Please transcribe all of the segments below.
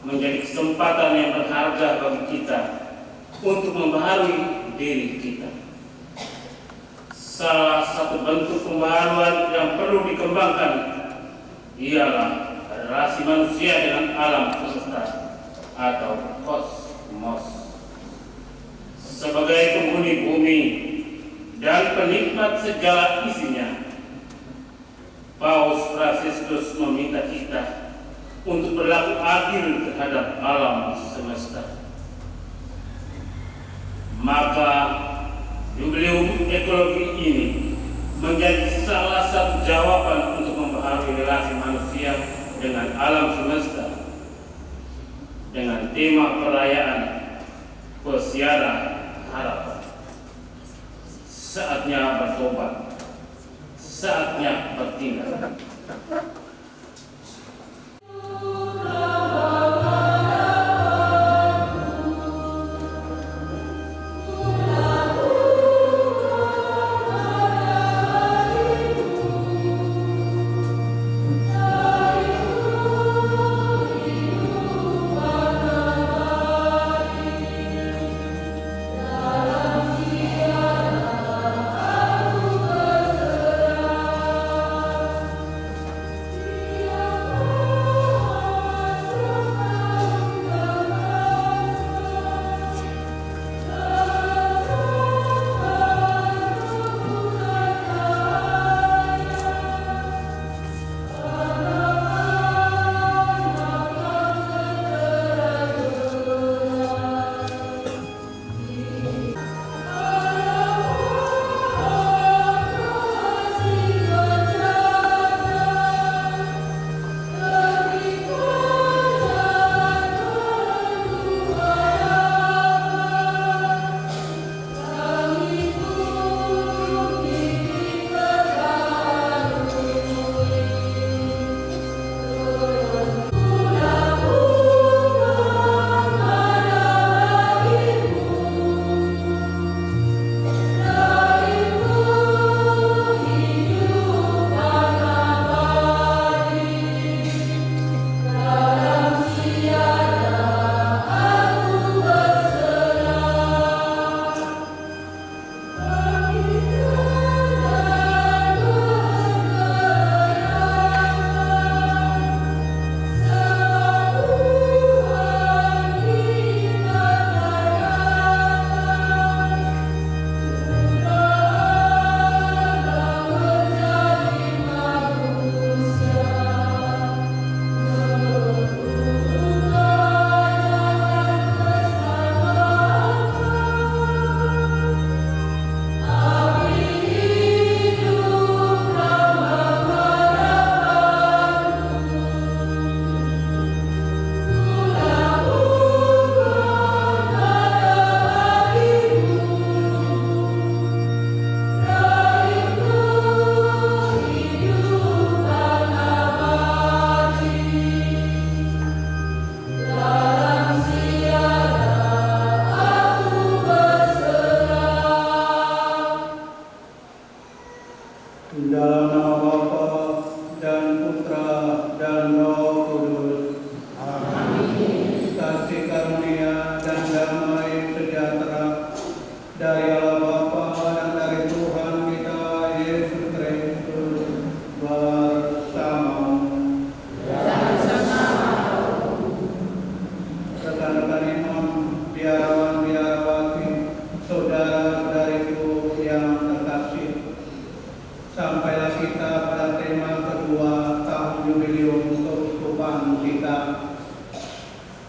menjadi kesempatan yang berharga bagi kita untuk membaharui diri kita. Salah satu bentuk pembaharuan yang perlu dikembangkan ialah relasi manusia dengan alam semesta atau kosmos. Sebagai penghuni bumi dan penikmat segala isinya, Paus Fransiskus meminta kita untuk berlaku adil terhadap alam semesta. Maka Jubileum Ekologi ini menjadi salah satu jawaban untuk membaharui relasi manusia dengan alam semesta dengan tema perayaan Peziarah Harapan. Saatnya bertobat, saatnya bertindak. Dalam nama Bapa dan Putra dan Roh Kudus. Amin. Kasih karunia dan damai sejahtera dari Allah Bapa dan dari Tuhan kita Yesus Kristus bersama. Rekan-rekan imam, biarawan-biarawati, saudara-saudariku yang terkasih, sampailah kita pada tema kedua tahun jubileum keuskupan kita,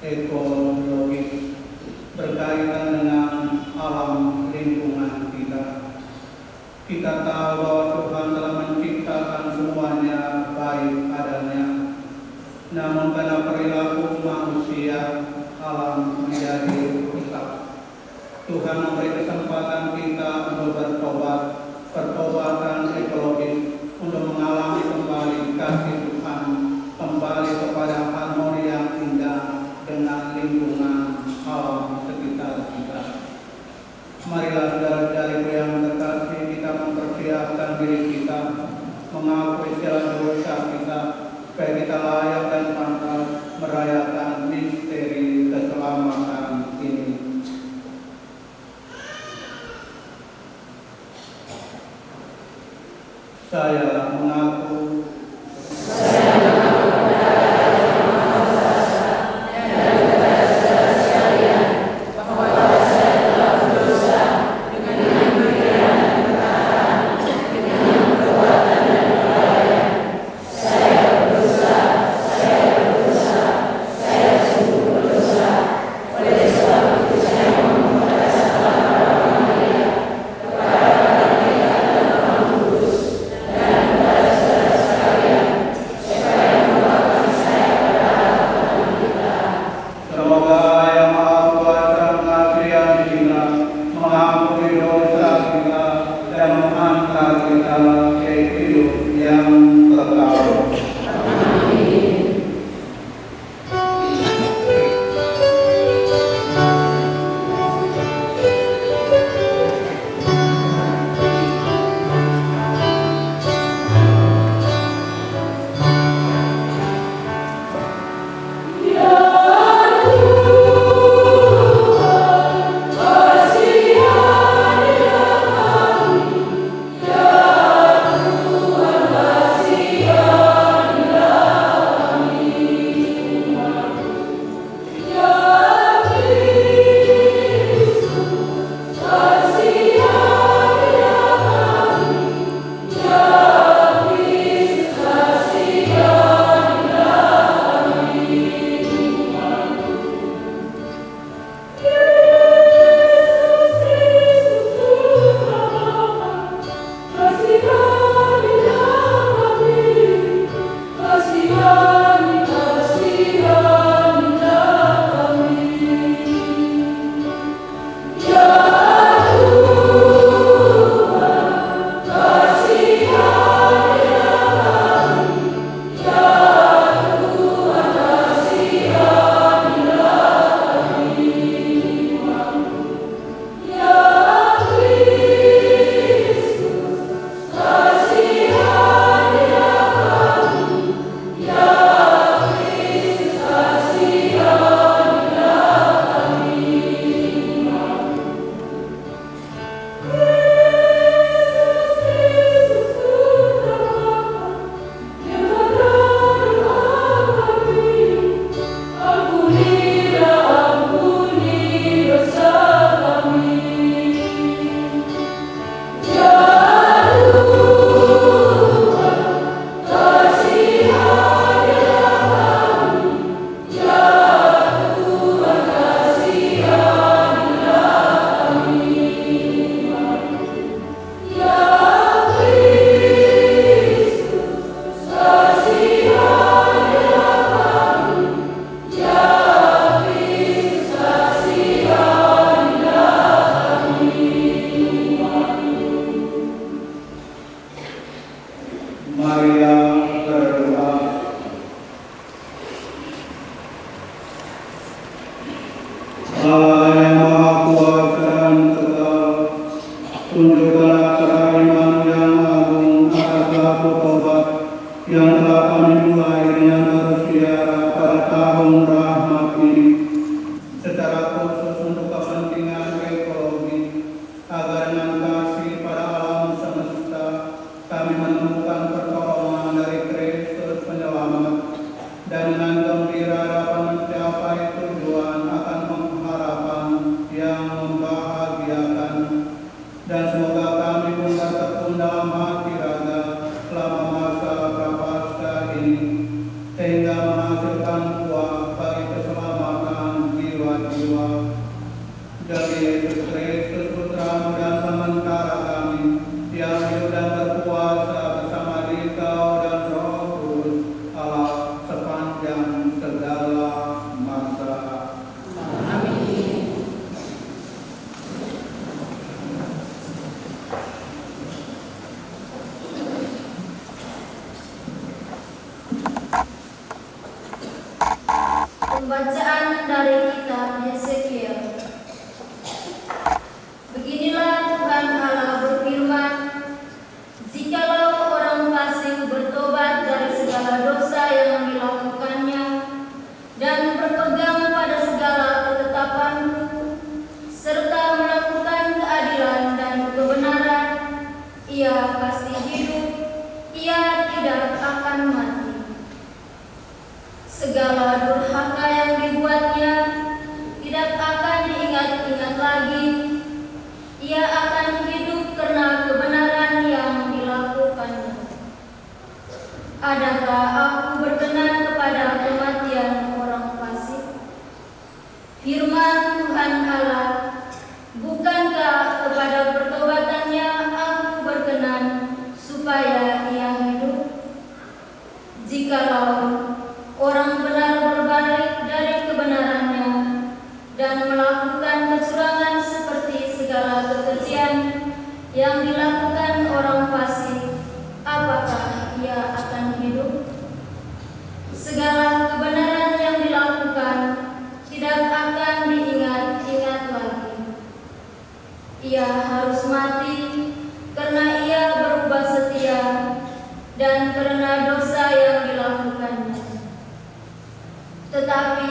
ekologi, berkaitan dengan alam lingkungan kita. Kita tahu bahwa Tuhan telah menciptakan semuanya baik adanya, namun karena perilaku manusia, alam menjadi rusak. Tuhan memberi kesempatan kita untuk bertobat, pertobatan ekologis, untuk mengalami kembali kasih Tuhan, kembali kepada harmoni yang indah dengan lingkungan alam sekitar kita. Marilah saudara-saudariku yang terkasih, kita mempersiapkan diri kita, mengakui segala dosa kita, supaya kita layak dan pantas merayakan Saya mengaku semoga Yang Maha Kuasa mengasihi kita, mengampuni dosa kita, dan mengangkat kita ke hidup yang kekal. Marilah berdoa. Allah yang Maha Kuasa dan Kekal, tunjukkanlah kerahiman yang agung atas laku tobat yang telah kami mulai dengan bersiara pada tahun rahmat ini, secara khusus untuk kepentingan ekologi, agar dengan kasih pada alam semesta kami menemukan pertolongan dari Kristus Penyelamat, dan dengan gembira dapat mencapai tujuan akan pengharapan yang membahagiakan. Dan semoga kami pun tertekun dalam hati raga selama masa prapaskah ini, sehingga menghasilkan buah bagi keselamatan jiwa-jiwa. Demi Yesus Kristus Putra-Mu dan sementara kami, yang hidup dan berkuasa bersama Dikau dan Roh Kudus, Allah sepanjang segala masa. Amin. Pembacaan dari kitab Yesekiel. Beginilah Tuhan Allah berfirman, jikalau orang fasik bertobat dari segala dosa yang dilakukannya dan berpegang pada segala ketetapan-Ku serta melakukan keadilan dan kebenaran, ia pasti hidup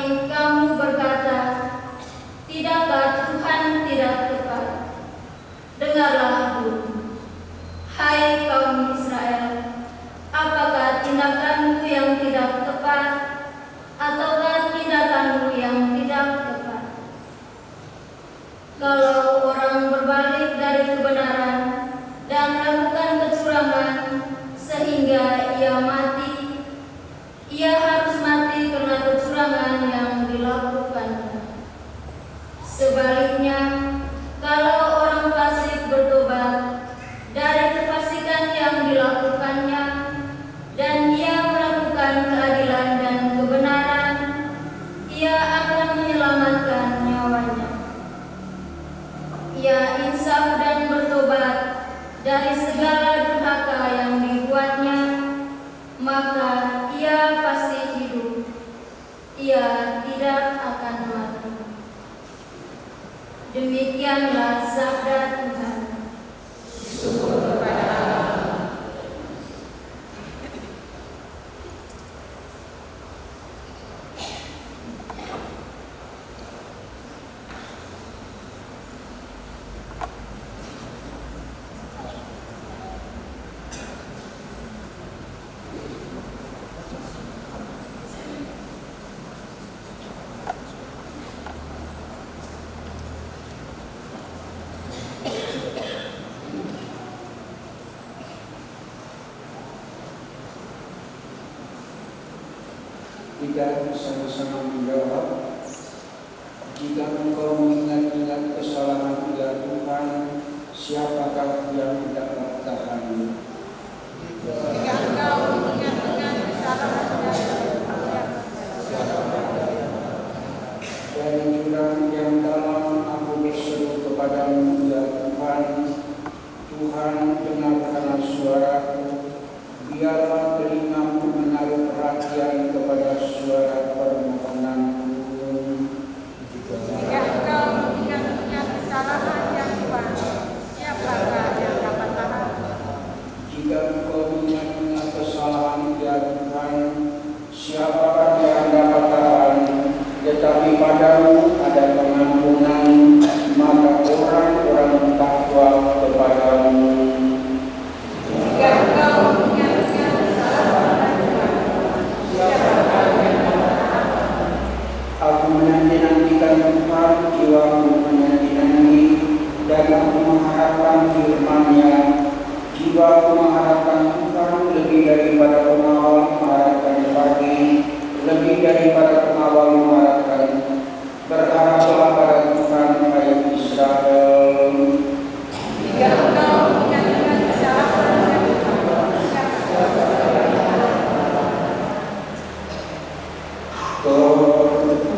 tetapi kamu berkata, tidakkah Tuhan tidak tepat? Dengarlah aku, hai kaum Israel, apakah tindakanmu yang tidak tepat, ataukah tindakanmu yang tidak tepat? Kalau orang berbalik dari kebenaran dan melakukan kecurangan sehingga ia mati, ia harus mati karena kecurangan yang dilakukannya. Sebaliknya, kalau orang fasik bertobat dari kefasikan yang dilakukannya dan ia melakukan keadilan dan kebenaran, ia akan menyelamatkan nyawanya. Ia insaf dan bertobat dari segala durhaka yang dibuatnya, maka ia pasti hidup. Ia tidak akan mati. Demikianlah sabda Tuhan. Syukur kepada Allah. Kita bersama-sama menjawab, jika engkau mengingat-ingat kesalahan ya Tuhan, siapakah yang dapat tahan? Jika engkau mengingat-ingat kesalahan Dari jurang yang dalam aku berseru kepadamu ya Tuhan, Tuhan dengarkanlah suaraku, biarlah telingamu menaruh perhatian kepada suara permohonanku. jika engkau mengingat-ingat kesalahan yang Tuhan, siapakah yang dapat tahan? Jika engkau mengingat kesalahan ya Tuhan, siapakah yang dapat tahan? Tetapi padamu ada pengampunan, maka orang-orang takwa kepadamu. Jika engkau mengingat-ingat kesalahan Tuhan, siapakah yang dapat tahan? Aku menanti-nantikan Tuhan, jiwaku menanti-nanti, dan aku mengharapkan firman-Nya. Jiwaku mengharapkan Tuhan lebih daripada pengawal mengharapkan pagi, lebih daripada pengawal mengharapkan. Berharaplah pada Tuhan, hai Israel. Jika engkau mengingat-ingat kesalahan yang Tuhan, siapakah yang dapat tahan?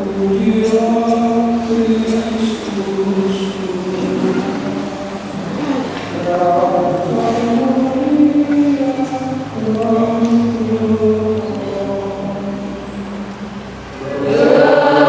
Terpujilah Kristus, Raja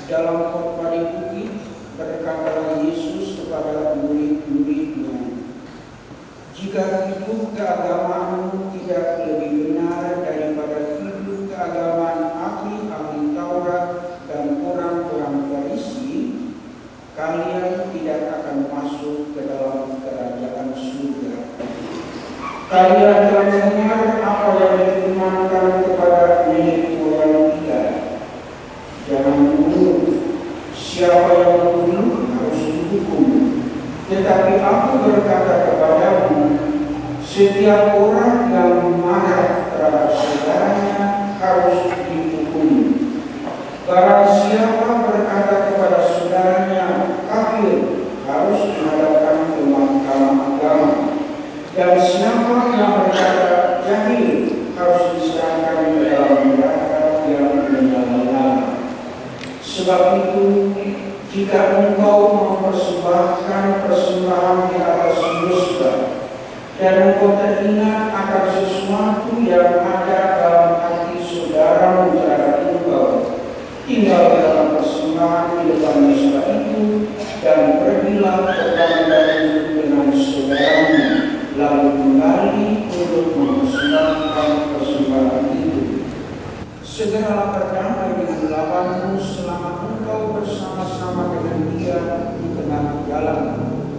Dalam khotbah di bukit, berkatalah Yesus kepada murid-muridnya, "Jika hidup keagamaanmu tidak lebih benar daripada hidup keagamaan ahli-ahli Taurat dan orang-orang Farisi, kalian tidak akan masuk ke dalam kerajaan surga. Kalian telah mendengar apa yang difirmankan kepada nenek moyang kita, jangan membunuh. Siapa yang membunuh harus dihukum. Tetapi aku berkata kepadamu, setiap orang yang marah terhadap saudaranya harus dihukum. Barang siapa berkata kepada saudaranya kafir, harus dihadapkan ke mahkamah agama. Dan siapa yang berkata jahil harus diserahkan ke dalam neraka yang menyala-nyala. Sebab itu, jika engkau mempersembahkan persembahan di atas dosa, dan engkau teringat akan sesuatu yang ada dalam hati saudaramu terhadap engkau, tinggalkan persembahan di depan dosa itu, dan pergilah ke pengadilan dengan saudaramu, lalu kembali untuk mempersembahkan persembahan itu. Segeralah berdamai dengan lawanmu selama engkau bersama-sama dengan dia di tengah jalan,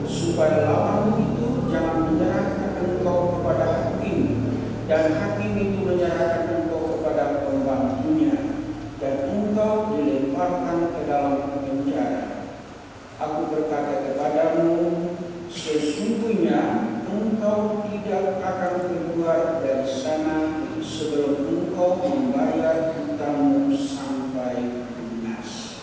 supaya lawanmu itu jangan menyerahkan engkau kepada hakim, dan hakim itu menyerahkan engkau kepada pembantunya, dan engkau dilemparkan ke dalam penjara. Aku berkata kepadamu, sesungguhnya engkau tidak akan keluar dari sana sebelum engkau membayar hutangmu sampai lunas.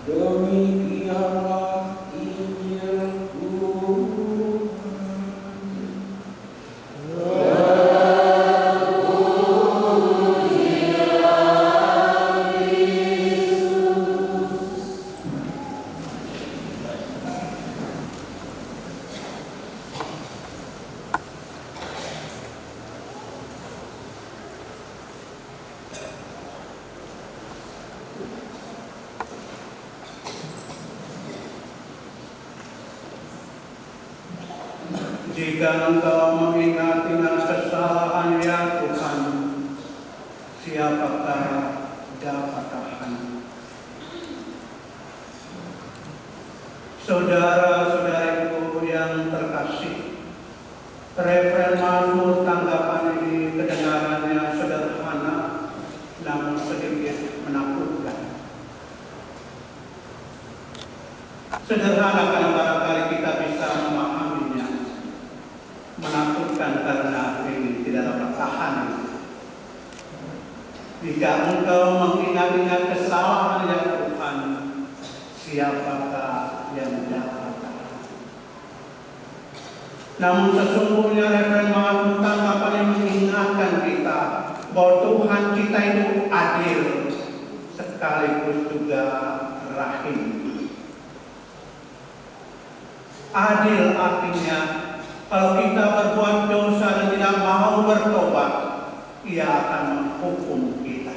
Demikianlah Injil Tuhan. Jika engkau mengingat-ingat kesalahan ya Tuhan, siapakah dapat tahan? Saudara-saudariku yang terkasih, Reverend Mazmur tanggapan ini kedengarannya sederhana, namun sedikit menakutkan. Sederhana karena barangkali kita bisa memahaminya, menakutkan karena ini tidak dapat tahan. Jika engkau mengingat-ingat kesalahan ya Tuhan, siapakah yang dapat tahan? Namun sesungguhnya Reverend Mazmur tanggapan yang mengingatkan kita bahwa Tuhan kita itu adil sekaligus juga rahim. Adil artinya kalau kita berbuat dosa dan tidak mau bertobat, Ia akan menghukum kita.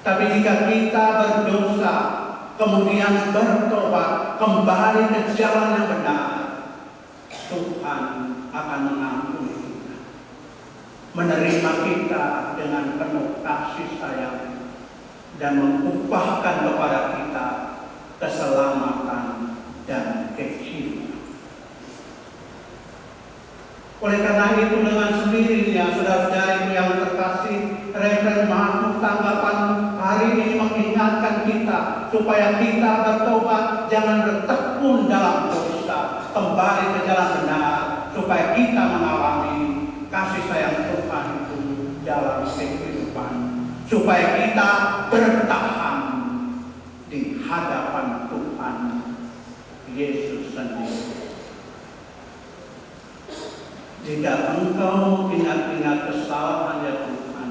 Tapi jika kita berdosa, kemudian bertobat, kembali ke jalan yang benar, Tuhan akan mengampuni kita, menerima kita dengan penuh kasih sayang, dan mengupahkan kepada kita keselamatan dan kehidupan. Oleh karena itu dengan sendirinya saudara-saudari yang terkasih, Reverend Mazmur tanggapan hari ini mengingatkan kita supaya kita bertobat, jangan bertekun dalam dosa, kembali ke jalan benar, supaya kita mengalami kasih sayang Tuhan itu dalam kehidupan, supaya kita bertahan di hadapan Tuhan Yesus sendiri. Jika engkau ingat-ingat kesalahan ya Tuhan,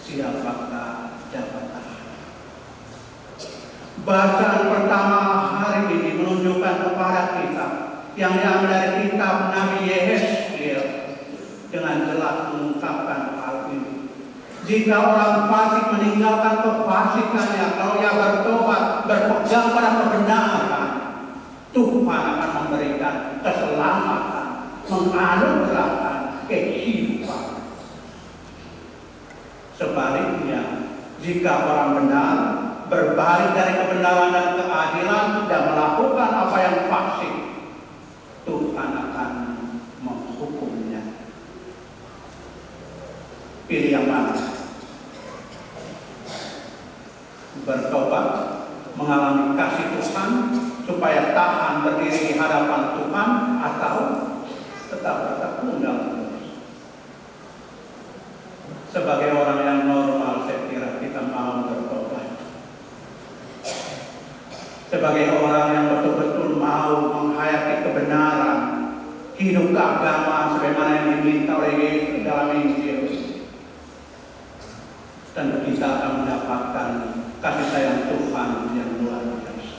siapakah dapat tahan? Bacaan pertama hari ini menunjukkan kepada kita yang diambil dari kitab Nabi Yehezkiel dengan jelas mengungkapkan hal Jika orang fasik meninggalkan kefasikannya, kalau ia bertobat, berpegang pada kebenaran, Tuhan akan memberikan keselamatan, menganugerahkan kehidupan. Sebaliknya, jika orang benar berbalik dari kebenaran dan keadilan dan melakukan apa yang fasik, Tuhan akan menghukumnya. Pilih yang mana? Bertobat, mengalami kasih Tuhan supaya tahan berdiri di hadapan Tuhan, atau tetap tertunda terus. Sebagai orang yang normal, saya kira kita mau bertobat. Sebagai orang yang betul-betul mau menghayati kebenaran, hidup keagama sebagaimana yang diminta oleh Yesus dalam Injil, dan kita akan mendapatkan kasih sayang Tuhan yang luar biasa.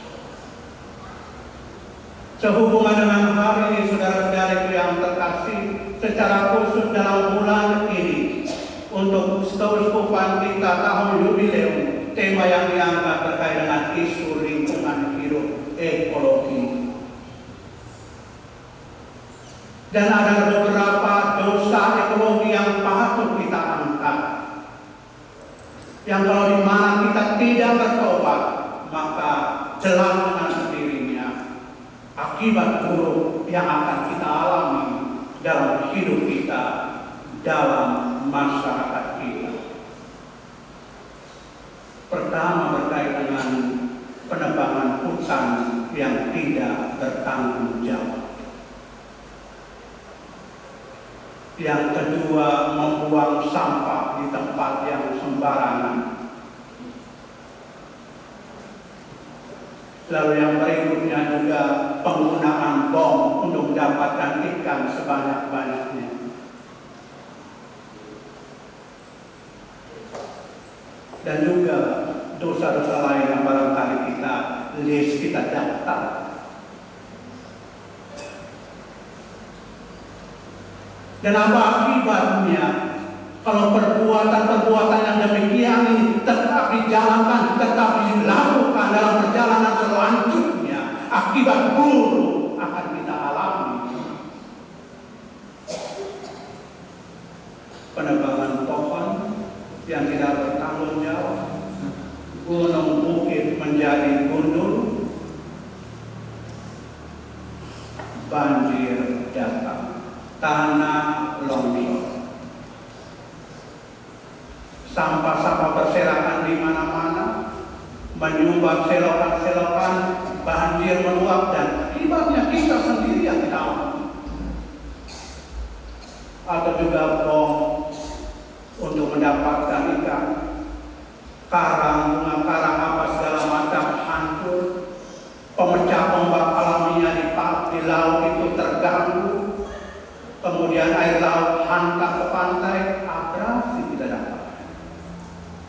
Sehubungan dengan hal ini, saudara-saudariku yang terkasih, secara khusus dalam bulan ini, untuk keuskupan kita tahun jubileum, tema yang diangkat terkait dengan isu lingkungan hidup, ekologi. Dan ada beberapa dosa ekologi yang patut kita angkat, yang kalau di mana kita tidak bertobat, maka jelas dengan sendirinya akibat buruk yang akan kita alami dalam hidup kita, dalam masyarakat kita. Pertama, berkait dengan penebangan hutan yang tidak bertanggung jawab. Yang kedua, membuang sampah di tempat yang sembarangan. Lalu yang berikutnya juga penggunaan bom untuk mendapatkan ikan sebanyak-banyaknya. Dan juga dosa-dosa lain yang barangkali kita daftar. Dan apa akibatnya kalau perbuatan-perbuatan yang demikian ini tetap dijalankan, tetap dilakukan dalam perjalanan selanjutnya, akibat buruk akan kita alami. Penebangan pohon yang tidak bertanggung jawab, gunung bukit menjadi gundul, banjir datang, tanah longsor, sampah-sampah berserakan di mana-mana, menyumbat selokan-selokan, banjir meluap, dan akibatnya kita sendiri yang tahu. Atau juga bom untuk mendapatkan ikan, bunga karang apa segala macam hancur, pemecah ombak alaminya di laut itu terganggu, kemudian air laut hantar ke pantai, abrasi tidak dapat.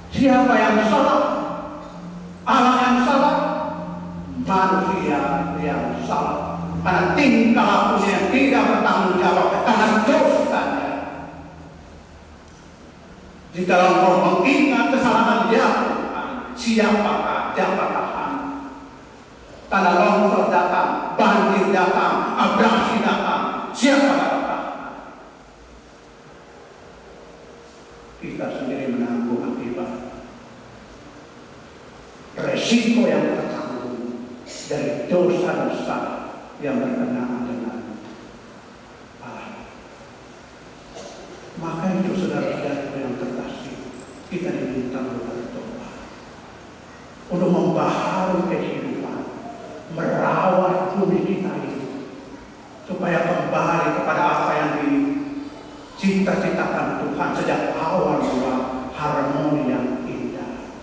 Siapa yang salah? Allah yang salah? Manusia yang salah. Karena tingkah lakunya yang tidak bertanggung jawab, karena dosanya. Jika engkau mengingat kesalahan dia, siapakah dapat tahan? Karena longsor datang, banjir datang, abrasi datang, siapa dapat tahan? Kita sendiri menanggung akibat resiko yang tertanggung dari dosa-dosa yang berkenaan dengan Allah. Maka itu saudara-saudara yang terkasih, kita diminta bertobat untuk membaharui kehidupan, merawat bumi kita ini supaya kembali kepada apa yang dicita-citakan Tuhan sejak awal, bahwa harmoni yang indah.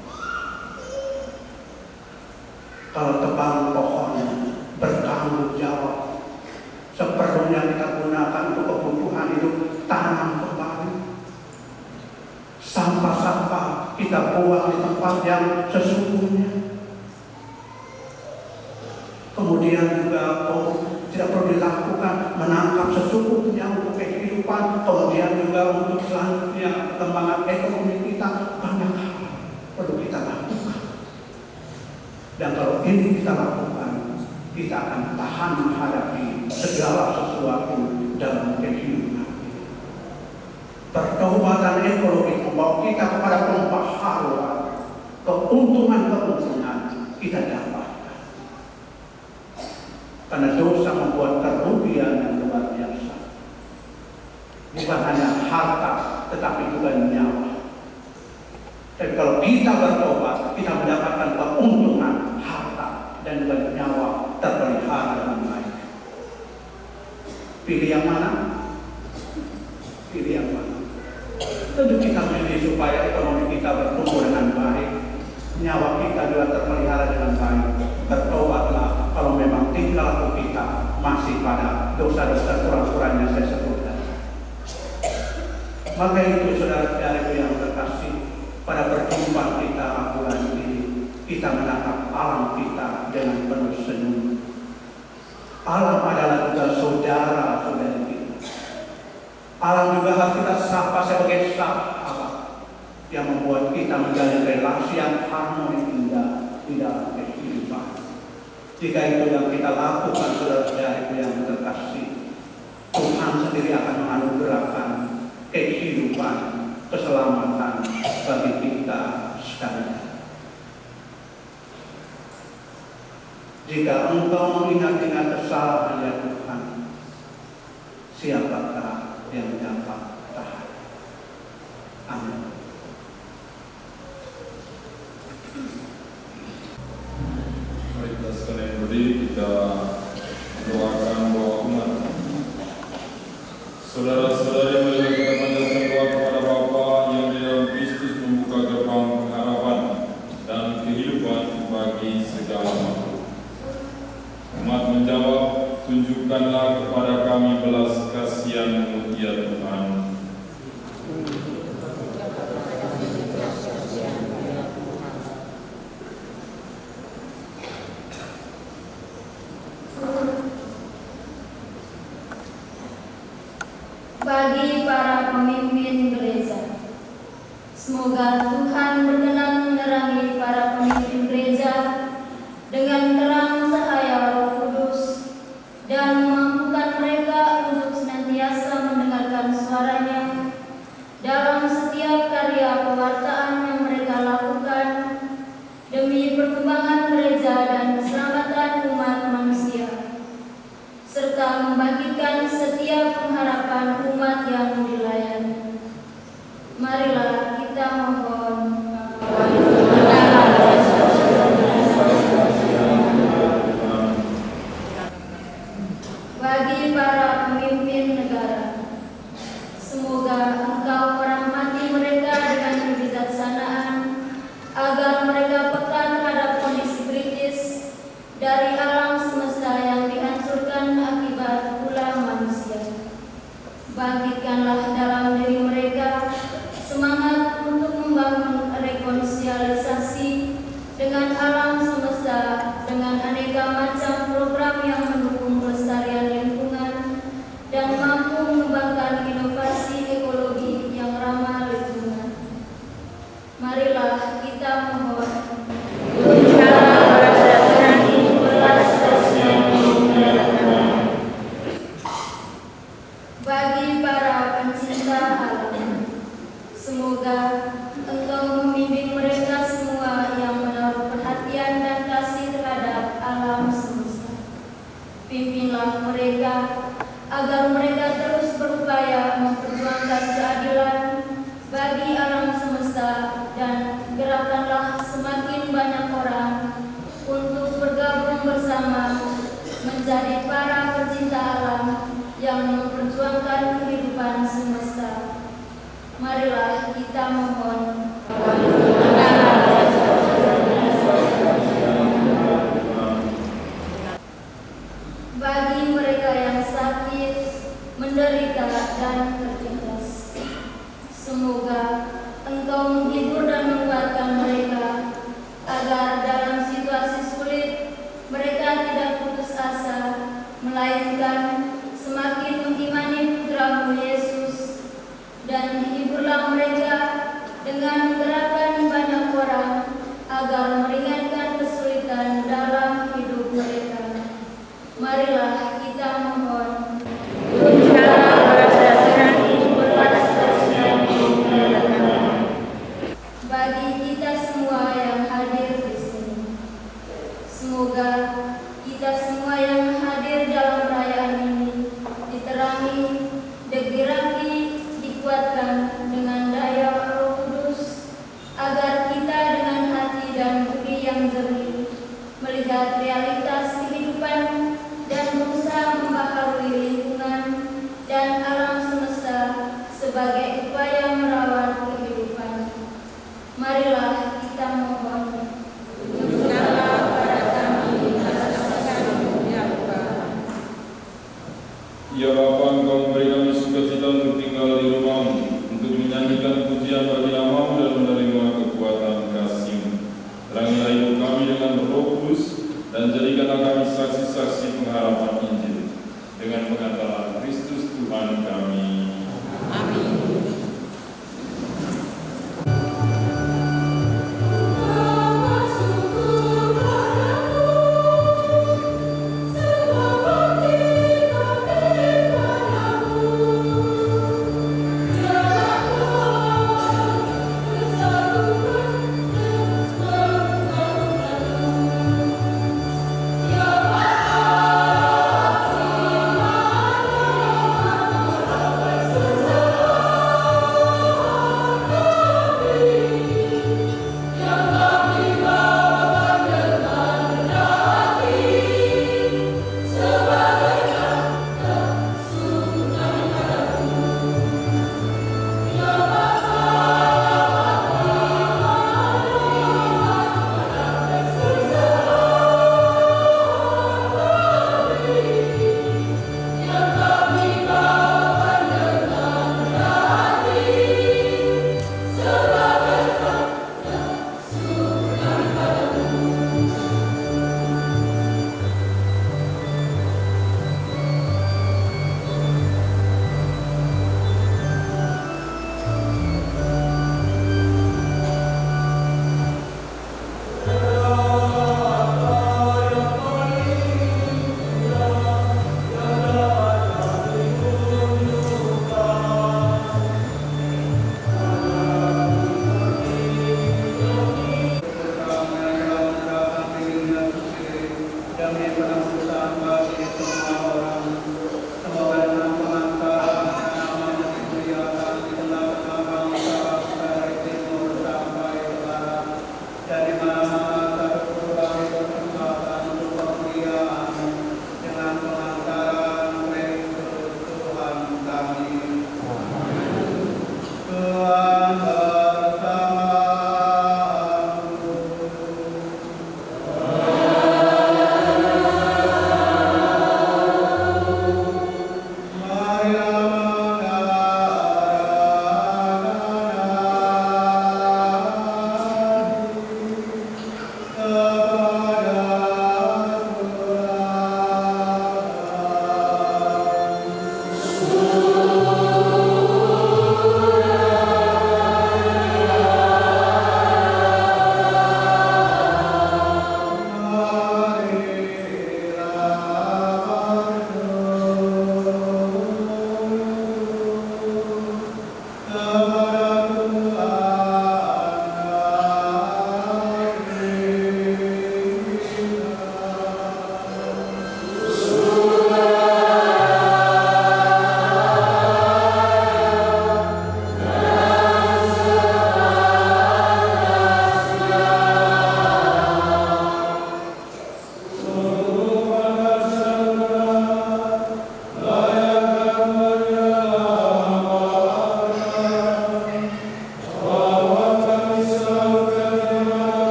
Kalau tebang pohon bertanggung jawab, seperlunya kita gunakan untuk kebutuhan hidup, tanam kembali. Sampah-sampah kita buang di tempat yang sesungguhnya. Kemudian juga tidak perlu dilakukan menangkap sesungguhnya untuk kehidupan. kehidupan, kemudian juga untuk selanjutnya perkembangan ekonomi kita, banyak hal perlu kita lakukan. Dan kalau ini kita lakukan, kita akan tahan menghadapi segala sesuatu dalam kehidupan. Pertobatan ekologi membawa kita kepada pemahaman keuntungan-keuntungan kita dapatkan. Karena dosa membuat kerugian yang luar biasa. Bukan hanya harta, tetapi juga nyawa. Dan kalau kita bertobat, kita mendapatkan keuntungan harta dan juga nyawa terpelihara dengan baik. Pilih yang mana? Pilih yang mana? Tentu kita memilih supaya ekonomi kita bertumbuh dengan baik, nyawa kita juga terpelihara dengan baik. Bertobatlah kalau memang tingkah laku kita masih pada dosa-dosa kurang-kurangnya saya sebutkan. Maka itu saudara-saudara yang terkasih, pada perjumpaan kita bulan ini, kita menatap alam kita dengan penuh senyum. Alam adalah juga saudara-saudara kita. Alam juga harus kita sapa sebagai sahabat yang membuat kita menjalin relasi yang harmoni indah di dalam kehidupan. Jika itu yang kita lakukan, saudara-saudara yang terkasih, Tuhan sendiri akan menganugerahkan kehidupan, keselamatan bagi kita sekalian. Jika engkau mengingat-ingat kesalahan ya Tuhan, siapakah yang dapat tahan? Amin. Baiklah sekalian berdiri, kita doakan doa umat. Saudara-saudari, marilah kita panjatkan doa kepada Bapa yang di dalam Kristus membuka gerbang pengharapan dan kehidupan bagi segala makhluk. Umat menjawab, tunjukkanlah kepada kami belas kasihan-Mu ya Tuhan. Bagi para pemimpin gereja, semoga Tuhan berkenan menerangi para pemimpin gereja dengan terang cahaya Roh Kudus dan memampukan mereka untuk senantiasa mendengarkan suaranya dalam setiap karya pewartaan yang mereka lakukan demi perkembangan gereja dan keselamatan umat manusia, serta membangkitkan setiap pengharapan umat yang dilayani. Marilah kita mohon. Bagi para pemimpin negara, semoga Engkau merahmati mereka dengan kebijaksanaan, agar mereka peka terhadap kondisi kritis dari alam semesta yang dihancurkan akibat ulah manusia. Bangkitkanlah dalam diri mereka semangat untuk membangun rekonsiliasi dengan alam semesta dengan aneka macam program yang mendukung pelestarian lingkungan dan mampu mengembangkan inovasi ekologi yang ramah lingkungan. Marilah kita mohon. Bagi para pencinta alam, semoga Engkau membimbing mereka semua yang menaruh perhatian dan kasih terhadap alam semesta. Pimpinlah mereka agar mereka terus berupaya memperjuangkan keadilan bagi alam semesta dan gerakkanlah semakin banyak orang untuk bergabung bersama menjadi para pecinta alam yang memperjuangkan kehidupan semesta. Marilah kita mohon. Bagi mereka yang sakit, menderita dan tertindas, semoga Engkau menghibur dan menguatkan mereka agar dalam situasi sulit mereka tidak putus asa, melainkan semakin mengimani putra-Mu Yesus Marilah kita memohon. Tunjukkanlah pada kami kasih-Mu ya Tuhan. Ya Bapa, Engkau memberi kami sukacita untuk tinggal di rumah-Mu, untuk menyanyikan pujian bagi nama-Mu dan menerima kekuatan kasih-Mu. Terangilah hidup kami dengan Roh Kudus dan jadikanlah kami saksi-saksi pengharapan Injil dengan pengatalan Kristus Tuhan kami. Amin.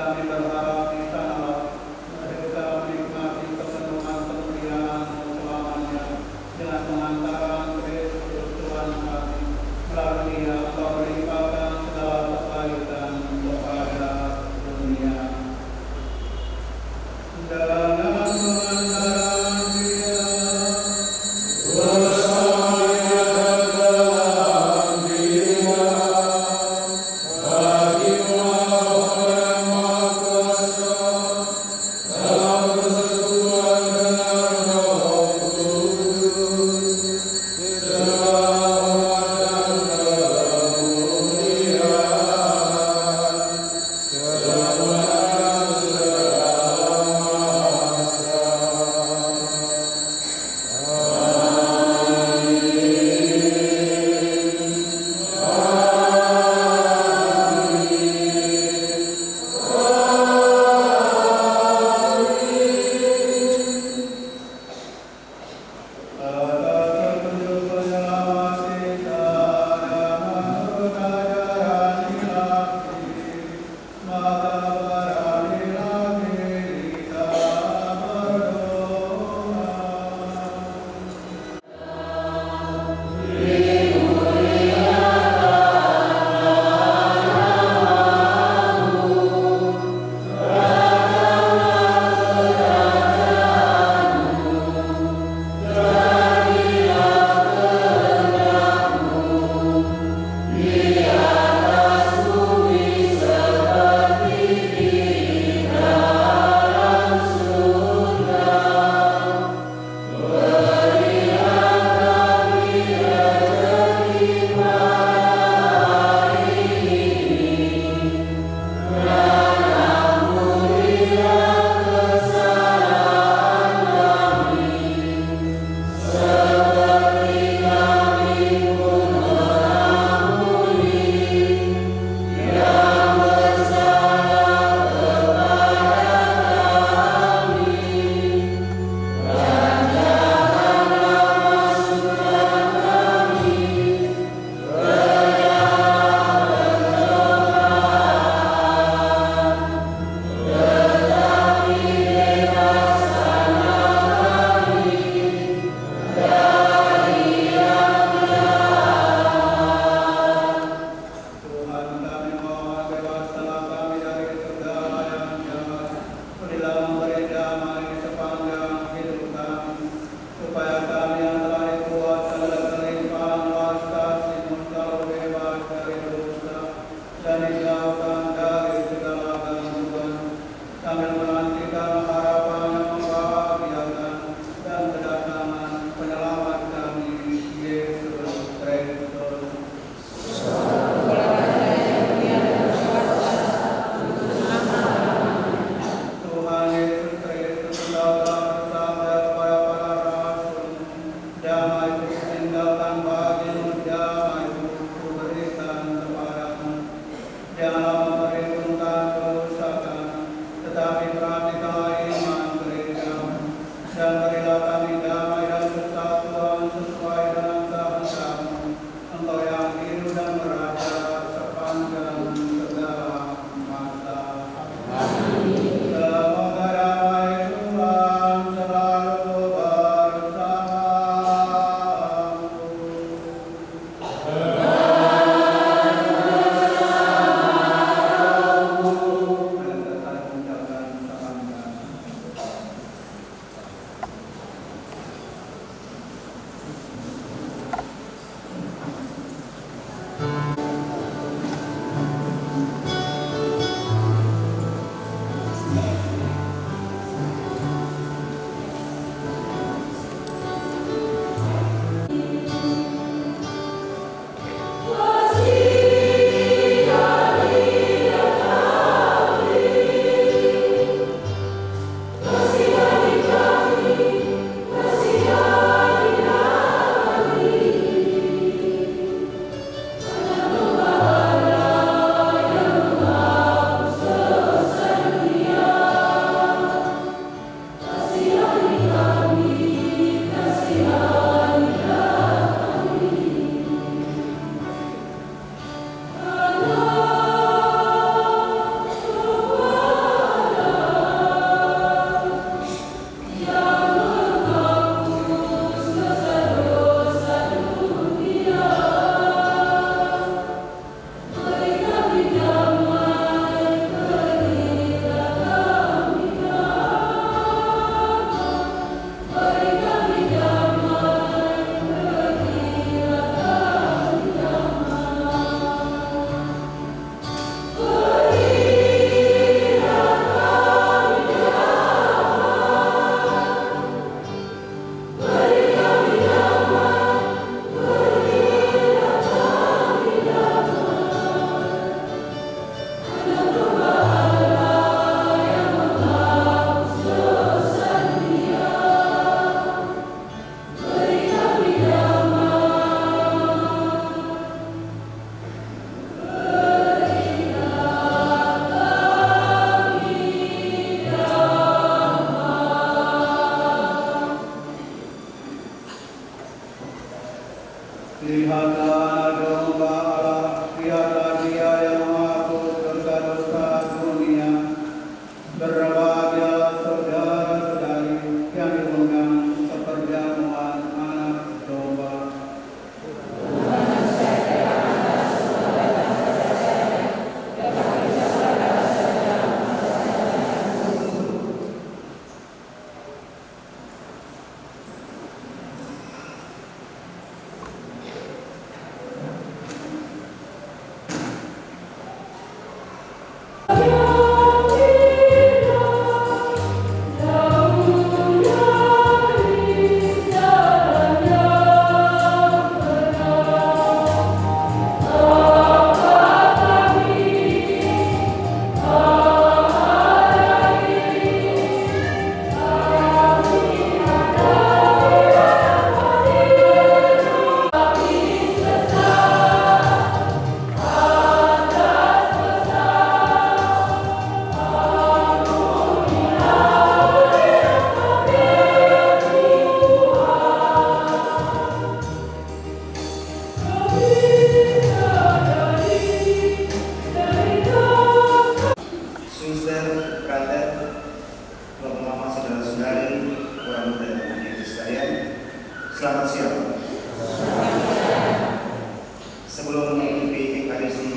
kami berharap di sana mereka menikmati kepenuhan kemuliaan selamanya dengan pengantaran Kristus Tuhan kami. Melalui Dia Engkau melimpahkan segala kebaikan kepada dunia. Dalam pengantaran Dia Selamat siang. Sebelum mengikuti ekadesi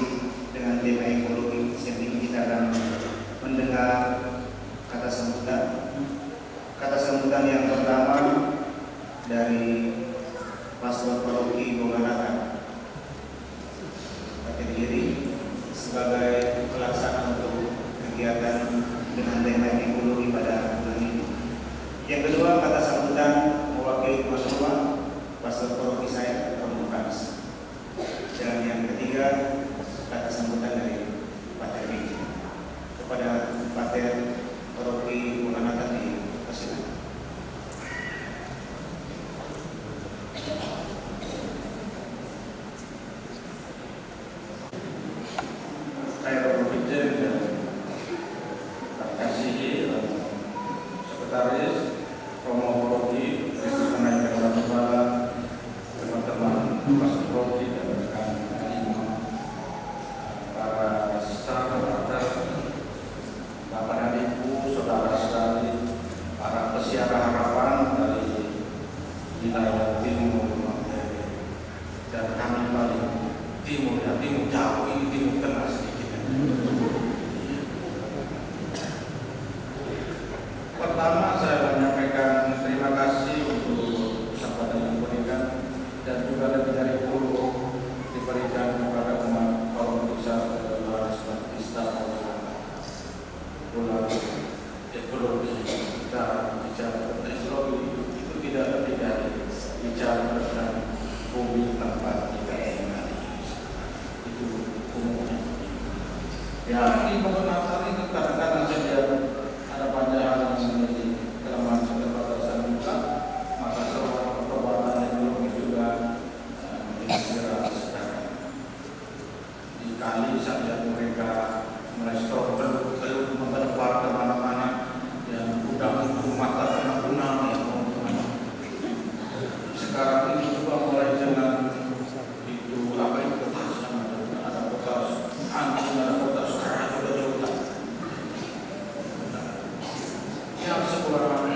dengan tema ekologi, saya pikir kita akan mendengar kata sambutan. Kata sambutan yang pertama dari Pastor Paroki Boganatan Pakai Diri sebagai pelaksana untuk kegiatan dengan tema ekologi pada bulan ini. Yang kedua, kata sambutan mewakili tuan rumah Pastor Paroki saya, Romo Kamis. Dan yang ketiga, kata sambutan dari Pater Biji kepada Pater Paroki Boganatan di Pasilan. Saya Romo Biji dan kasih sekretaris Romo Paroki, Kristus menaikkan Ratu Bala, teman-teman Pastor Paroki dan rekan imam, para staf, Bapak dan Ibu, saudara-saudari, para pesiara harapan dari wilayah timur dan kami paling timur dan timur jauh, ini timur tengah sedikit. Pertama saya menyampaikan terima kasih untuk kesempatan yang diberikan dan juga lebih dari dulu diberikan kepada umat Paroki Lares Baptista bulan ekologi. Kita bicara tentang ekologi itu tidak lebih dari bicara tentang bumi tempat kita tinggal. Itu umumnya. Ya, di Boganatan itu kadang-kadang saja ada banyak hal yang menjadi kelemahan keterbatasan juga, maka sebuah perbuatan ekologi juga menjadi sedang di kali saja mereka merestore telur mengeluar kemana-mana yang udang rumah tak guna ya teman-teman. Sekarang ini juga mulai dengan itu apa yang potas yang ada potas anjing, ada potas keras juga. Yang sebuah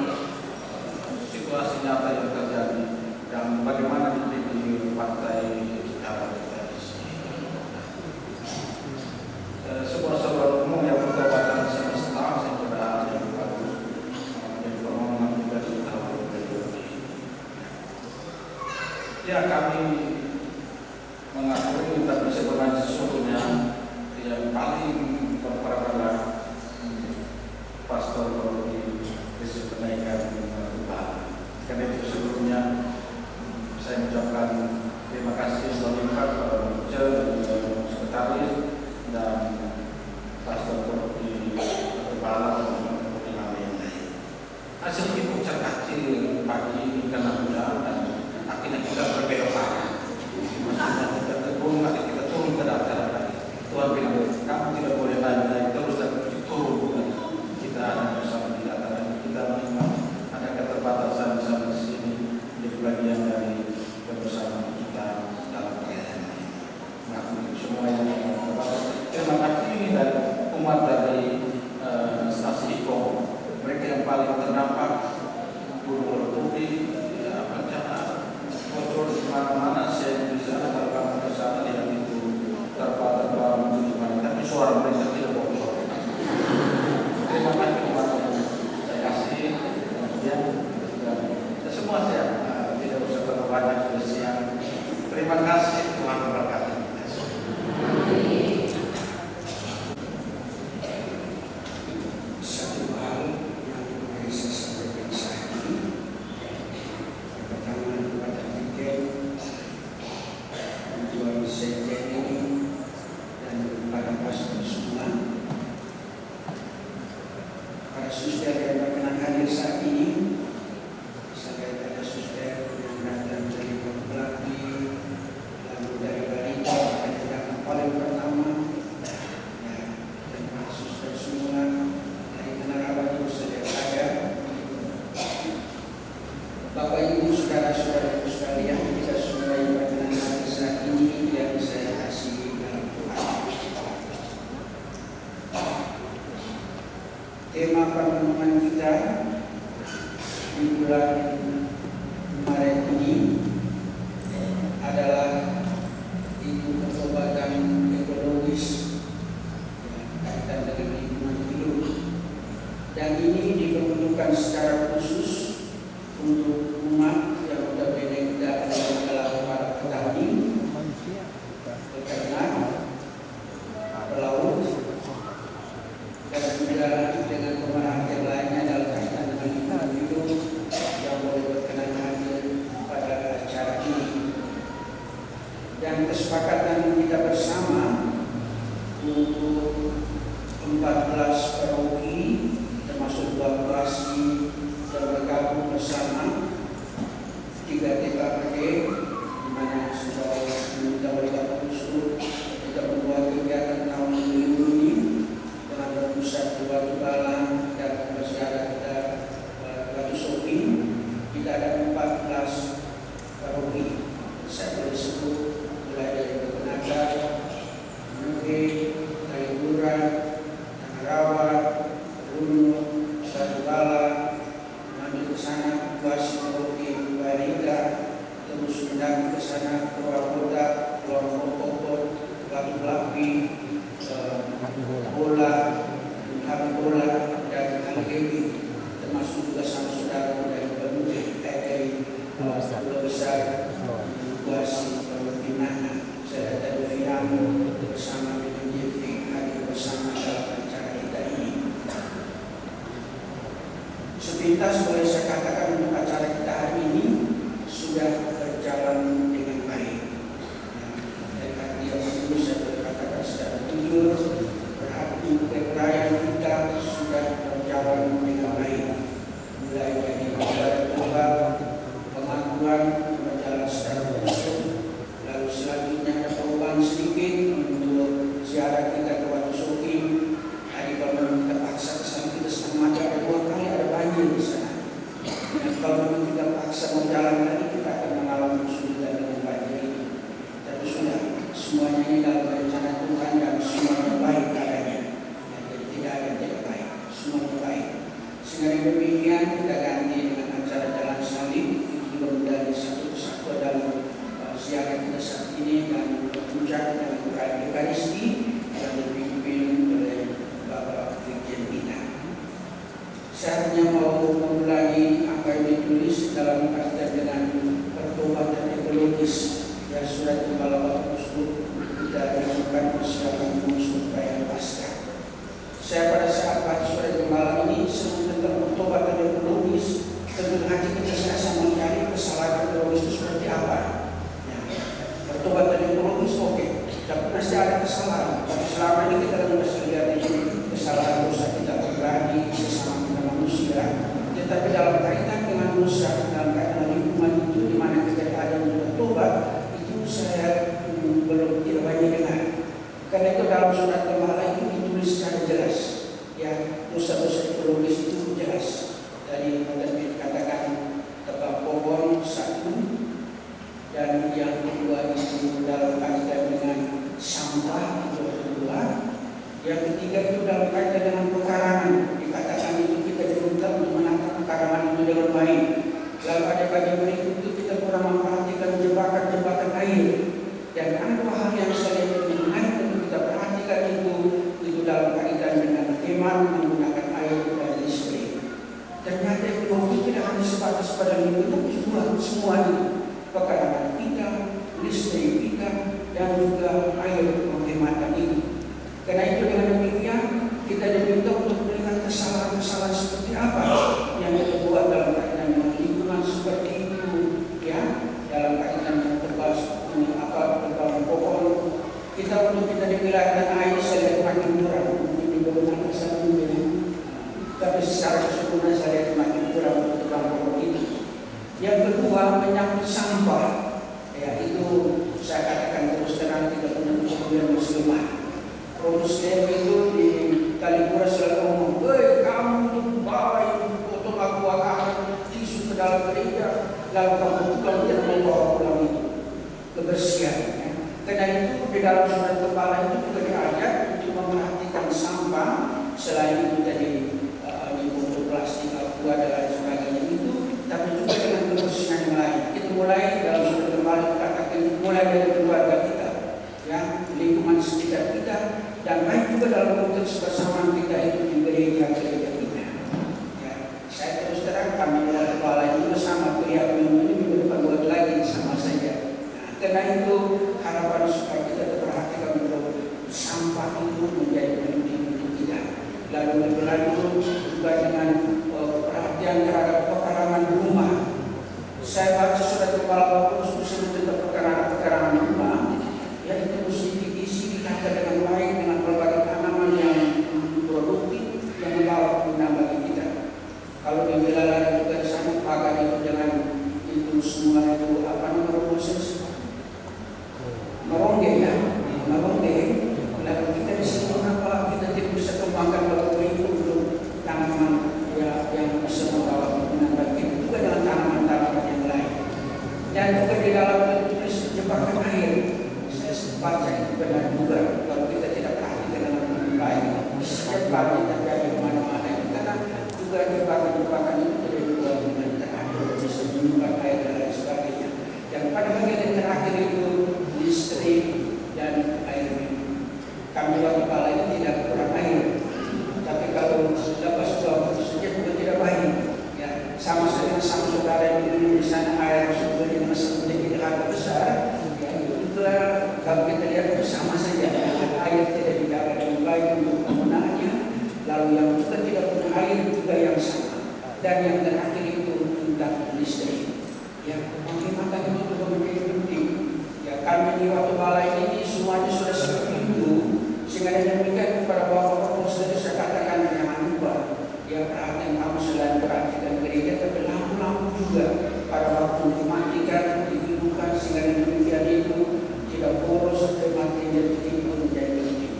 situasi nyata yang terjadi dan bagaimana di partai kita sebuah umum yang berkekuatan semesta secara yang bagus dan permohonan juga kita ya kami mengakui tapi sebenarnya sesungguhnya yang paling berperan Pastor Paroki Kristus menaikkan Tuhan. Karena itu sebelumnya saya mengucapkan terima kasih berlimpah kepada sekretaris dan Pastor Paroki Kepala dan Paroki yang lain. Hasil itu kecil pagi ini karena hujan dan akhirnya kita berbelok arah. Maksudnya kita turun ke datar lagi. Tuhan bilang kamu tidak boleh naik terus dan turun lagi. Kita ada bersama di dataran, kita memang ada keterbatasan di sana sini menjadi bagian dari kebersamaan kita dalam perayaan ini. Mengakui semua yang terbatas. Terima kasih dari umat dari stasi IKO, mereka yang paling terdampak Gunung Letupi, bencana bocor di mana-mana. Saya di sana terbang ke sana lihat itu terbang menuju mana, tapi suara mereka tidak bocor. Terima kasih kepada saya kasih kemudian dan semua saya tidak usah terlalu banyak sudah siang. Terima kasih, Tuhan memberkati kita semua. Satu hal yang ingin saya sampaikan saat ini, pertama kepada tiket tujuan sekjen ini dan kepada pastor semua, para suster yang berkenan hadir saat ini, sampai pada suster yang datang dari Pelati, lalu dari Balita, yang paling pertama, ya, dan para suster semua dari Menara Batu sejak ada. Bapak Ibu, saudara-saudara sekalian, kita semua yang berkenan hadir saat ini yang saya kasih dalam Tuhan. Tema pertemuan kita di bulan Maret ini dan ini diperuntukkan secara khusus untuk umat yang berbeda adalah para petani, peternak, pelaut, dan juga dengan pemerhatian lainnya dalam kaitan dengan lingkungan hidup yang boleh berkenan hadir pada acara ini. Dan kesepakatan kita bersama untuk 14 paroki termasuk 2 kurasi yang bergabung bersama 3 TKPD, di mana sudah diminta oleh Bapak Gusdur kita membuat kegiatan tahun minggu ini dengan berpusat di Batu Balang dan berziarah kita Batu Sopi. Kita ada 14 paroki. Saya boleh sebut mulai dari Kebenaga, Nuke, Kaliura, Tanarawa, Runung, Batu Balang, mengambil ke sana Kuasi Paroki Barika, terus mendampingi ke sana Purwakoda, Purwokokot, Batu Lapi, Bola, Habib Bola, dan Algebi, termasuk juga sama saudara dari Banuke, dari Pulau Besar, Kuasi Pinana. Saya dari Fiamu bersama dengan Jeffrey hadir bersama dalam acara kita ini. Sepintas boleh saya katakan untuk acara kita hari ini sudah berjalan dengan baik. Dari hati yang itu saya boleh katakan secara jujur, berarti perayaan kita sudah berjalan dengan baik. Mulai dari ibadah pengakuan berjalan secara bersih, lalu selanjutnya ada perubahan sedikit untuk ziarah kita ke Batu Soki. Hari kalau kita paksa kesana kita setengah ada 2 kali ada banjir di sana. Dan kalau kita paksa berjalan lagi kita akan mengalami kesulitan dengan banjir ini. Tapi sudah semuanya ini dalam rencana Tuhan dan semuanya baik adanya. Jadi tidak ada yang tidak baik, semuanya baik. Sehingga demikian kita ganti dengan acara jalan salib juga menjadi satu kesatuan dalam ziarah kita saat ini dan puncak dengan perayaan Ekaristi yang dipimpin oleh Bapak Dirjen Bina. Saya hanya mau mengulangi apa yang ditulis dalam kaitan dengan pertobatan ekologis yang sudah Kepala Bapak Gusdur kita lakukan persiapan mengusung perayaan Paskah. Saya pada saat baca surat Gembala ini sebut tentang pertobatan ekologis, tentu hati kita senantiasa mencari kesalahan ekologis itu seperti apa. Ya, pertobatan ekologis oke, tapi pasti ada kesalahan. Tapi selama ini kita masih lihat ini kesalahan dosa kita pribadi bersama kita manusia. Tetapi dalam kaitan dengan dosa, dalam kaitan lingkungan itu di mana kita ada untuk bertobat, itu saya belum tidak banyak dengar. Karena itu dalam surat Gembala itu ditulis secara jelas, ya dosa-dosa ekologis itu jelas. Tadi dikatakan tebang pohon 1, dan yang kedua itu dalam kaitan dengan sampah itu kedua. Yang ketiga itu dalam kaitan dengan pekarangan, dikatakan itu kita diminta untuk menangkap pekarangan itu dengan baik. Lalu ada bagian berikut itu kita kurang memperhatikan jebakan-jebakan air. Dan ada hal yang saya menarik untuk kita perhatikan itu dalam kaitan dengan hemat menggunakan air dan listrik. Ternyata ekologi tidak hanya sebatas pada lingkungan, juga semua itu pekarangan kita, listrik kita, dan juga air penghematan itu. Karena itu dengan demikian kita diminta untuk melihat kesalahan-kesalahan seperti apa yang kita buat dalam kaitan dengan lingkungan seperti itu, ya, dalam kaitan dengan tebal pohon. Kita untuk kita dibilangkan air saya lihat makin kurang, mungkin di beberapa sana mungkin, tapi secara keseluruhan saya lihat makin kurang untuk tebal pohon itu. Yang kedua menyangkut sampah, ya itu saya katakan terus terang tidak punya kemudian muslimah. Muslim itu di Kalipura selalu ngomong, kamu itu bawa itu potong aqua kamu tisu ke dalam gereja, lalu kamu bukan tidak membawa pulang itu kebersihan. Ya. Karena itu di dalam surat Gembala itu juga diajak untuk memperhatikan sampah selain itu tadi untuk plastik, aqua dan lain sebagainya itu, tapi juga dengan kebersihan yang lain. Kita mulai dalam surat Gembala dikatakan mulai dari keluarga kita, ya, lingkungan sekitar kita. Dan baik juga dalam konteks persamaan kita itu di gereja-gereja kita. Dan yang terakhir itu tentang listrik. Ya, penghematan itu juga menjadi penting. Ya, kami di waktu balai ini semuanya sudah seperti itu, sehingga demikian kepada bapak-bapak saudara saya katakan jangan lupa. Ya, perhatian kamu selain perhatikan gereja, tapi lampu-lampu juga pada waktu dimatikan, dihidupkan, sehingga demikian itu tidak boros sampai mati jadi timbul menjadi penting.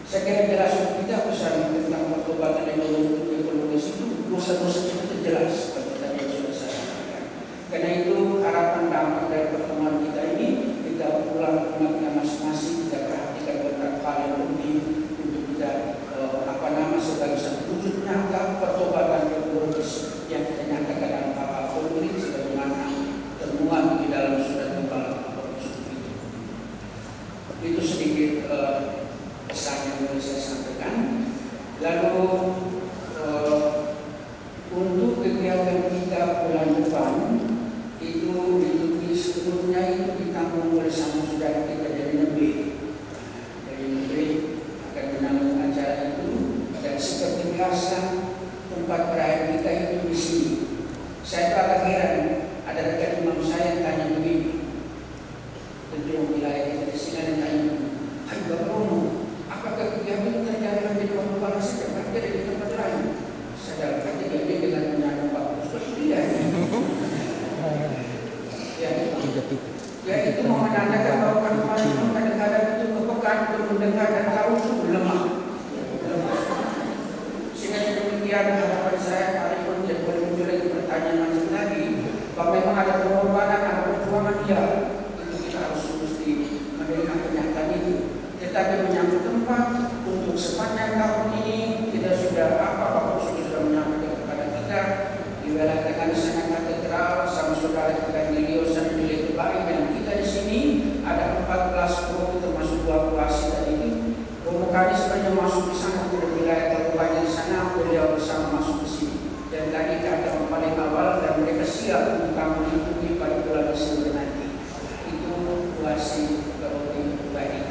Saya kira jelas kita pesan tentang pertobatan ekologis itu dosa-dosa itu jelas seperti tadi yang sudah saya katakan. Karena itu harapan dampak dari pertemuan kita ini kita pulang umatnya masing-masing, kita perhatikan beberapa hal yang penting untuk kita sebagai satu wujud nyata pertobatan ekologis yang kita nyatakan dalam hal politik sebagaimana termuat di dalam surat Kepala itu sedikit pesan yang boleh saya sampaikan. Lalu untuk kegiatan kita bulan depan itu sebelumnya itu ditanggung oleh sama saudara kita dari negeri akan menanggung acara itu, dan seperti biasa tempat perayaan kita itu di sini. Saya agak heran ada rekan imam saya yang tanya begini, tentu yang wilayah kita di sini ada tanya, hai Bapak Romo, apakah kegiatan terjadi di waktu balas saja terjadi di tempat lain? Saya kata dia dengan menyanyi Pak Ustaz tidak. Ya itu mau menandakan bahwa kadang-kadang itu kepekaan untuk mendengar dan tahu itu lemah. Sehingga demikian harapan saya hari pun tidak boleh muncul lagi pertanyaan macam lagi. Bahwa memang ada pengorbanan, ada perjuangan dia, itu kita harus mesti menerima kenyataan itu. Tetapi menyambut tempat untuk sepanjang tahun ini kita sudah Bapak sudah menyampaikan kepada kita di wilayah Tekan Sana Katedral sama saudara kita di Rio dan di Baik dan kita di sini ada 14 program termasuk 2 puasi tadi itu. Romo kali sebenarnya masuk di sana ke wilayah Kabupaten sana, beliau bersama masuk ke sini. Dan tadi kata yang paling awal dan mereka siap untuk kami ikuti pada bulan Desember nanti. Itu puasi Kabupaten Baik.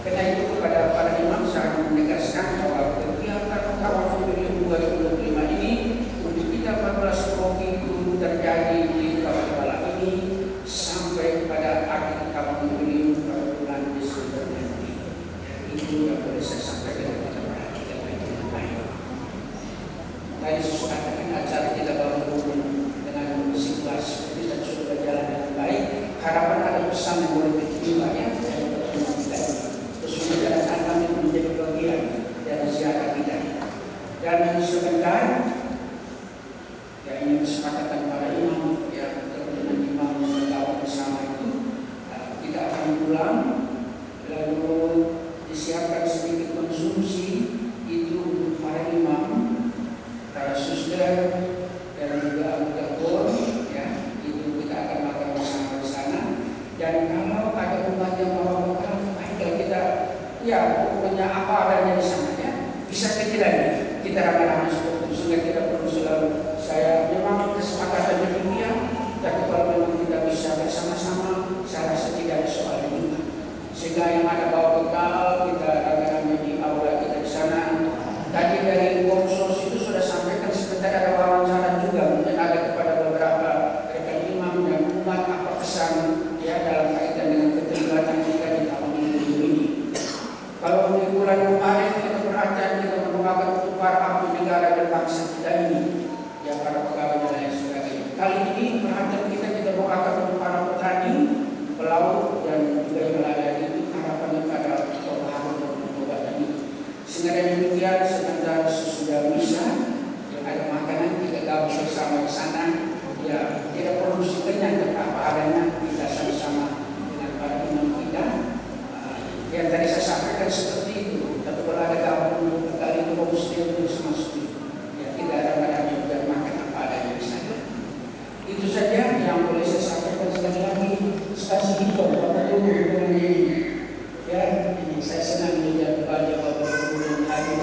Karena itu kepada para imam saya menegaskan bahwa kegiatan kawan pemilu 2025 ini untuk kita 14 program itu terjadi di Kabupaten ini sampai pada akhir kawan pemilu pada bulan Desember nanti. Itu yang boleh saya sampaikan kepada para kita baik-baik. Tadi sesuai dengan acara kita baru dengan situasi kita sudah berjalan dengan baik. Harapan ada pesan yang boleh diterima ya. Kemudian kami menjadi bagian dari ziarah kita. Dan sebentar, ya ini kesepakatan para imam, ya teman-teman imam yang bersama itu, kita akan pulang, lalu disiapkan sedikit konsumsi itu untuk para imam, para suster dan juga anggota KOR, ya itu kita akan makan bersama di sana. Dan kalau ada umat yang bawa bekal, kita ya pokoknya apa adanya di sana ya bisa kita rame-rame seperti itu sehingga tidak perlu selalu saya memang kesepakatan demikian, tapi kalau memang tidak bisa bersama-sama saya rasa tidak ada soal ini. Sehingga yang ada bawa bekal kita rame-rame di aula kita di sana. Tadi dari Komsos itu sudah sampaikan sebentar ada wawancara juga mungkin ada kepada beberapa rekan imam dan umat apa pesan ya dalam kaitan dengan keterlibatan kita di tahun ini. Kalau di bulan kemarin kita perhatian kita mendoakan untuk para abdi negara dan bangsa kita ini, ya para pegawai dan lain sebagainya. Kali ini perhatian kita doakan untuk para petani, pelaut dan juga yang lain itu harapannya pada pertobatan dan pertobatan itu. Sehingga demikian sebentar sesudah misa yang ada makanan kita gabung bersama di sana, ya tidak perlu sekenyang tapi apa adanya kita sama-sama dengan para imam kita. Yang tadi saya sampaikan seperti itu, tapi kalau ada gabung kali itu bagus dia terus masuk ya tidak ada padanya dan makan apa adanya di sana. Itu saja yang boleh saya sampaikan. Sekali lagi stasi hidup Bapak Ibu dengan ini ya ini saya senang melihat wajah Bapak Ibu yang hadir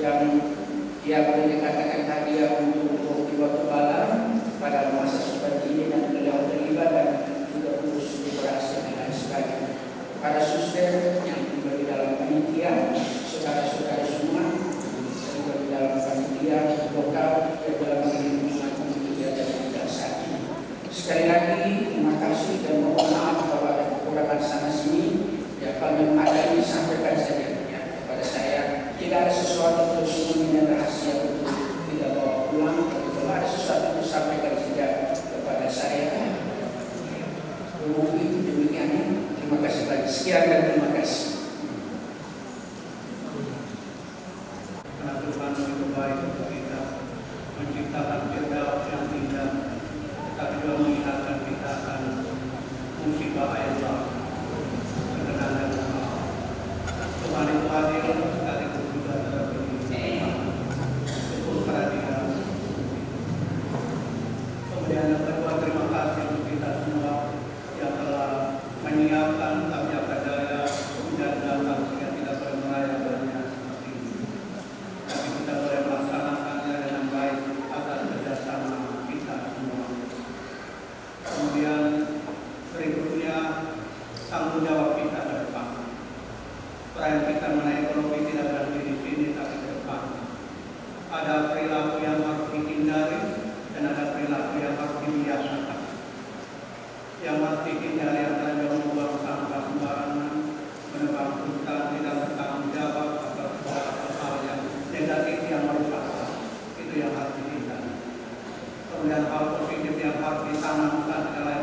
yang boleh dikatakan hadiah untuk bukti waktu malam pada masa seperti ini dan beliau terlibat dan juga terus berhasil dan sebagainya. Para suster yang tiba di dalam panitia, saudara-saudara semua tiba di dalam panitia lokal yang dalam mengirimkan panitia dan tidak saat ini. Sekali lagi terima kasih dan mohon maaf kalau ada kekurangan sana sini. Ya, kalau yang ada ini sampaikan saja ya, kepada saya. Tidak ada sesuatu yang semuanya rahasia untuk tidak bawa pulang. Kalau ada sesuatu itu sampaikan saja kepada saya. Mungkin demikian. Terima kasih banyak. Sekian dan terima kasih. Karena Tuhan itu baik untuk kita, menciptakan firdaus yang indah, tapi juga mengingatkan kita akan musibah Allah, ketenangan Allah. Tuhan itu adil sekaligus juga terpilih. Syukur perhatian. Kemudian yang kedua, terima kasih untuk kita semua yang telah menyiapkan tabiat daya dan datang sehingga kita boleh merayakannya seperti ini. Tapi kita boleh melaksanakannya dengan baik atas kerjasama kita semua. Kemudian berikutnya tanggung jawab kita ke depan. Peran kita mengenai ekonomi tidak berhenti di sini tapi ke depan. Ada perilaku yang harus dihindari dan ada perilaku yang harus dibiasakan. Yang harus dihindari adalah membuang sampah sembarangan, menebang hutan, tidak bertanggung jawab atau hal yang negatif yang merupakan itu yang harus dihindari. Kemudian hal positif yang harus ditanamkan adalah